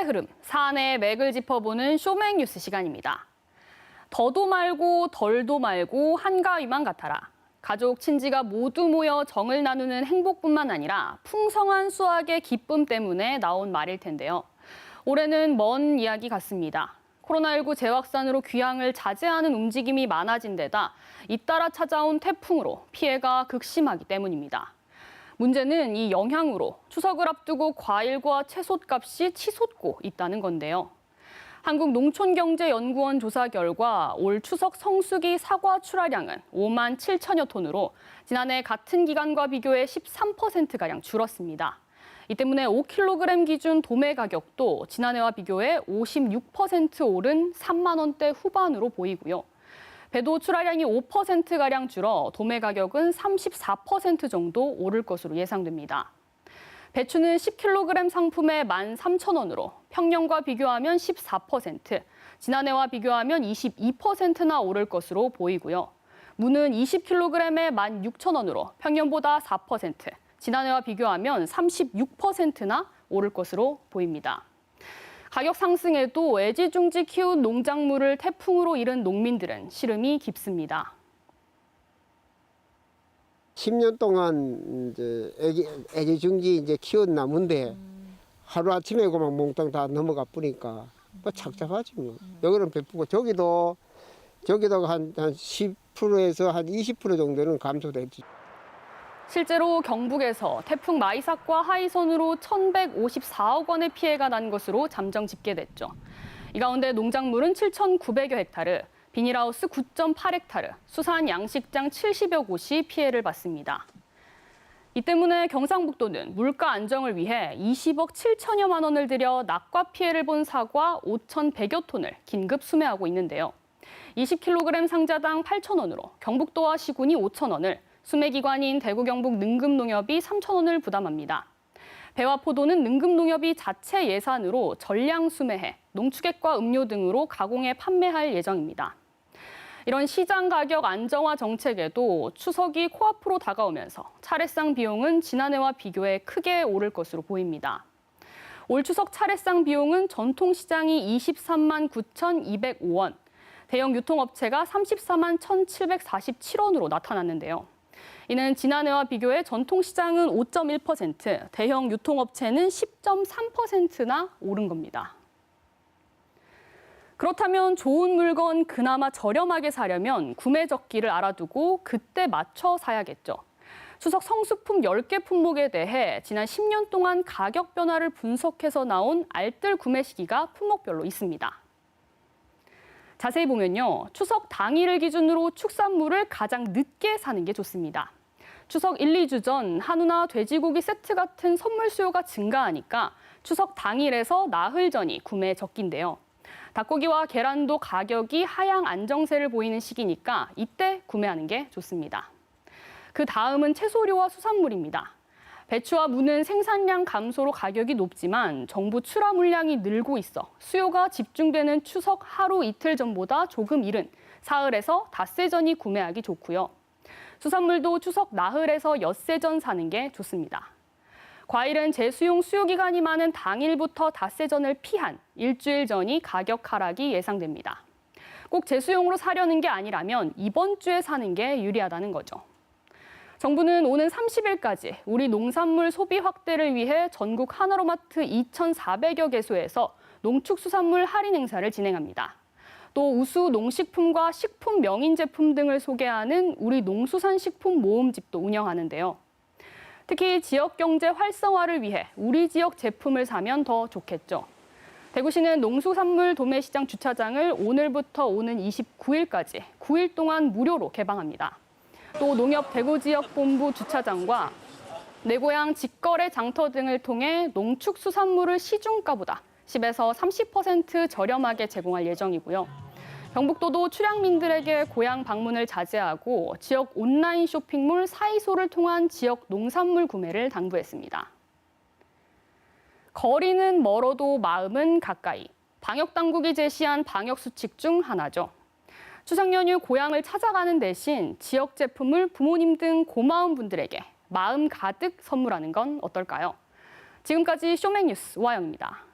흐름, 사안의 맥을 짚어보는 쇼맥 뉴스 시간입니다. 더도 말고 덜도 말고 한가위만 같아라. 가족, 친지가 모두 모여 정을 나누는 행복뿐만 아니라 풍성한 수확의 기쁨 때문에 나온 말일 텐데요. 올해는 먼 이야기 같습니다. 코로나19 재확산으로 귀향을 자제하는 움직임이 많아진 데다 잇따라 찾아온 태풍으로 피해가 극심하기 때문입니다. 문제는 이 영향으로 추석을 앞두고 과일과 채소값이 치솟고 있다는 건데요. 한국농촌경제연구원 조사 결과 올 추석 성수기 사과 출하량은 5만 7천여 톤으로 지난해 같은 기간과 비교해 13%가량 줄었습니다. 이 때문에 5kg 기준 도매 가격도 지난해와 비교해 56% 오른 3만 원대 후반으로 보이고요. 배도 출하량이 5%가량 줄어 도매 가격은 34% 정도 오를 것으로 예상됩니다. 배추는 10kg 상품에 13,000원으로 평년과 비교하면 14%, 지난해와 비교하면 22%나 오를 것으로 보이고요. 무는 20kg에 16,000원으로 평년보다 4%, 지난해와 비교하면 36%나 오를 것으로 보입니다. 가격 상승에도 애지중지 키운 농작물을 태풍으로 잃은 농민들은 시름이 깊습니다. 10년 동안 이제 애지중지 이제 키운 나무인데 하루 아침에 그만 몽땅 다 넘어가 버리니까 뭐 착잡하지 뭐. 여기는 베푸고 저기도 한 10%에서 한 20% 정도는 감소됐지. 실제로 경북에서 태풍 마이삭과 하이선으로 1,154억 원의 피해가 난 것으로 잠정 집계됐죠. 이 가운데 농작물은 7,900여 헥타르, 비닐하우스 9.8헥타르, 수산 양식장 70여 곳이 피해를 봤습니다. 이 때문에 경상북도는 물가 안정을 위해 20억 7천여만 원을 들여 낙과 피해를 본 사과 5,100여 톤을 긴급 수매하고 있는데요. 20kg 상자당 8,000원으로 경북도와 시군이 5,000원을, 수매기관인 대구 경북 능금농협이 3,000원을 부담합니다. 배와 포도는 능금농협이 자체 예산으로 전량 수매해 농축액과 음료 등으로 가공해 판매할 예정입니다. 이런 시장 가격 안정화 정책에도 추석이 코앞으로 다가오면서 차례상 비용은 지난해와 비교해 크게 오를 것으로 보입니다. 올 추석 차례상 비용은 전통시장이 23만 9,205원, 대형 유통업체가 34만 1,747원으로 나타났는데요. 이는 지난해와 비교해 전통시장은 5.1%, 대형 유통업체는 10.3%나 오른 겁니다. 그렇다면 좋은 물건 그나마 저렴하게 사려면 구매 적기를 알아두고 그때 맞춰 사야겠죠. 추석 성수품 10개 품목에 대해 지난 10년 동안 가격 변화를 분석해서 나온 알뜰 구매 시기가 품목별로 있습니다. 자세히 보면요, 추석 당일을 기준으로 축산물을 가장 늦게 사는 게 좋습니다. 추석 1, 2주 전 한우나 돼지고기 세트 같은 선물 수요가 증가하니까 추석 당일에서 나흘 전이 구매 적기인데요. 닭고기와 계란도 가격이 하향 안정세를 보이는 시기니까 이때 구매하는 게 좋습니다. 그 다음은 채소류와 수산물입니다. 배추와 무는 생산량 감소로 가격이 높지만 정부 출하 물량이 늘고 있어 수요가 집중되는 추석 하루 이틀 전보다 조금 이른 사흘에서 닷새 전이 구매하기 좋고요. 수산물도 추석 나흘에서 엿새 전 사는 게 좋습니다. 과일은 재수용 수요 기간이 많은 당일부터 닷새 전을 피한 일주일 전이 가격 하락이 예상됩니다. 꼭 재수용으로 사려는 게 아니라면 이번 주에 사는 게 유리하다는 거죠. 정부는 오는 30일까지 우리 농산물 소비 확대를 위해 전국 하나로마트 2,400여 개소에서 농축수산물 할인 행사를 진행합니다. 또 우수 농식품과 식품 명인 제품 등을 소개하는 우리 농수산식품 모음집도 운영하는데요. 특히 지역 경제 활성화를 위해 우리 지역 제품을 사면 더 좋겠죠. 대구시는 농수산물 도매시장 주차장을 오늘부터 오는 29일까지 9일 동안 무료로 개방합니다. 또 농협 대구지역본부 주차장과 내 고향 직거래 장터 등을 통해 농축수산물을 시중가보다 10에서 30% 저렴하게 제공할 예정이고요. 경북도도 출향민들에게 고향 방문을 자제하고 지역 온라인 쇼핑몰 사이소를 통한 지역 농산물 구매를 당부했습니다. 거리는 멀어도 마음은 가까이. 방역당국이 제시한 방역수칙 중 하나죠. 추석 연휴 고향을 찾아가는 대신 지역 제품을 부모님 등 고마운 분들에게 마음 가득 선물하는 건 어떨까요? 지금까지 쇼맥뉴스 오하영입니다.